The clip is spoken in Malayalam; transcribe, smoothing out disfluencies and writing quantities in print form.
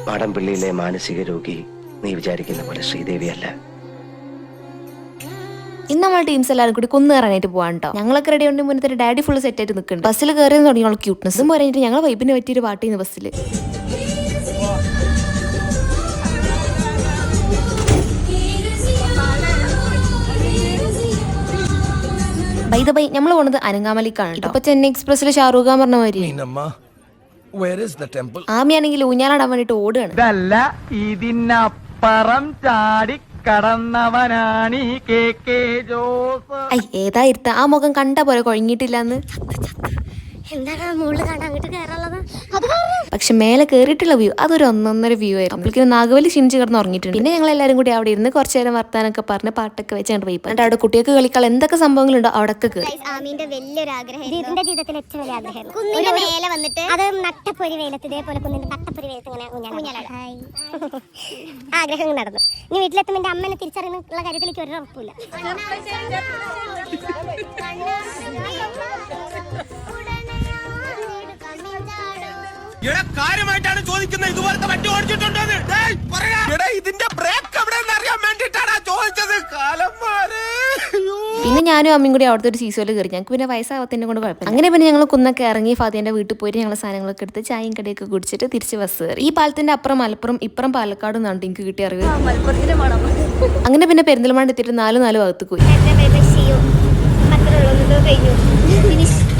മാടമ്പിള്ളിയിലെ മാനസിക രോഗി നീ വിചാരിക്കുന്ന പോലെ ശ്രീദേവിയല്ല. ഇന്ന് നമ്മൾ ടീംസ് എല്ലാവരും കൂടി കുന്ന് കയറാനായിട്ട് പോകാൻ കേട്ടോ. ഞങ്ങളൊക്കെ റെഡി ഉണ്ട്. മുന്നത്തെ ഡാഡി ഫുൾ സെറ്റ് ആയിട്ട് നിൽക്കുന്നുണ്ട്. ബസ്സിൽ കയറിയെന്ന് തുടങ്ങിയുള്ള ക്യൂട്ട്നെസ്സും പറഞ്ഞിട്ട് ഞങ്ങൾ വൈബിന് പറ്റിയൊരു പാട്ട് ചെയ്യുന്ന ബസ്സിൽ. ബൈ ദ ബൈ നമ്മൾ പോണത് അനങ്ങാമലിക്കാണ്. ഇപ്പൊ ചെന്നൈ എക്സ്പ്രസിൽ ഷാറൂഖ് ഖാൻ പറഞ്ഞ മാതിരി ആമിയാണെങ്കിൽ ഊഞ്ഞാലാടാൻ വേണ്ടിട്ട് ഓടുകയാണ്. കടന്നവനാണീ കെ ജോസ്. ഏതാ ഇരുത്ത ആ മുഖം കണ്ട പോലെ കൊഴങ്ങിയിട്ടില്ലെന്ന്. പക്ഷെ മേലെ കേറിയിട്ടുള്ള വ്യൂ അതൊരു ഒന്നൊന്നര വ്യൂ ആയിരുന്നു. നമ്മൾക്ക് നാഗവലി ക്ഷീണിച്ച് കിടന്ന് ഉറങ്ങിയിട്ടുണ്ട്. പിന്നെ ഞങ്ങൾ എല്ലാവരും കൂടി അവിടെ ഇരുന്ന് കുറച്ചു നേരം വർത്താനൊക്കെ പറഞ്ഞ് പാട്ടൊക്കെ വെച്ച് കണ്ട് പോയി. എന്നിട്ട് അവിടെ കുട്ടികൾക്ക് കളിക്കാൻ എന്തൊക്കെ സംഭവങ്ങളുണ്ടോ അവിടെയൊക്കെ കയറി. ആമീന്റെ വലിയൊരു ആഗ്രഹം, ഇതിന്റെ ജീവിതത്തിൽ ഏറ്റവും വലിയ ആഗ്രഹം, കുന്നിന്റെ മേലെ വന്നിട്ട് അത് നട്ടപ്പൊരി വെയിലത്ത് ഇതേപോലെ കുന്നിന്റെ നട്ടപ്പൊരി വെയിലത്ത് ഇങ്ങനെ ആഗ്രഹം നടന്നു. ഇനി വീട്ടിലെത്തുമ്പോൾ എന്റെ അമ്മനെ തിരിച്ചറിയുന്നുള്ള കാര്യത്തിലേക്ക് ഒരു ഉറപ്പില്ല. കാര്യമായിട്ടാണ് ചോദിക്കുന്നത്. ഇതുപോലത്തെ വണ്ടി ഓടിച്ചിട്ടുണ്ടോ? ഇതിന്റെ ബ്രേക്ക് എവിടെയെന്ന് അറിയാൻ വേണ്ടിട്ടാണ് ചോദിച്ചത്. പിന്നെ ഞാനും അമ്മയും കൂടി അവിടുത്തെ ഒരു സീസോയിൽ കയറി. ഞങ്ങൾക്ക് പിന്നെ വയസ്സാവത്തിന്റെ കൊണ്ട് കുഴപ്പമില്ല. അങ്ങനെ പിന്നെ ഞങ്ങൾ കുന്നൊക്കെ ഇറങ്ങി ഫാദിന്റെ വീട്ടിൽ പോയിട്ട് ഞങ്ങൾ സാധനങ്ങളൊക്കെ എടുത്ത് ചായയും കടിയൊക്കെ കുടിച്ചിട്ട് തിരിച്ച് ബസ് കയറി. ഈ പാലത്തിന്റെ അപ്പുറം മലപ്പുറം ഇപ്പുറം പാലക്കാട് എന്നാണ് എനിക്ക് കിട്ടിയ അറിവ്. അങ്ങനെ പിന്നെ പെരിന്തൽമണ്ണ എത്തിയിട്ട് നാല് ഭാഗത്ത് പോയി.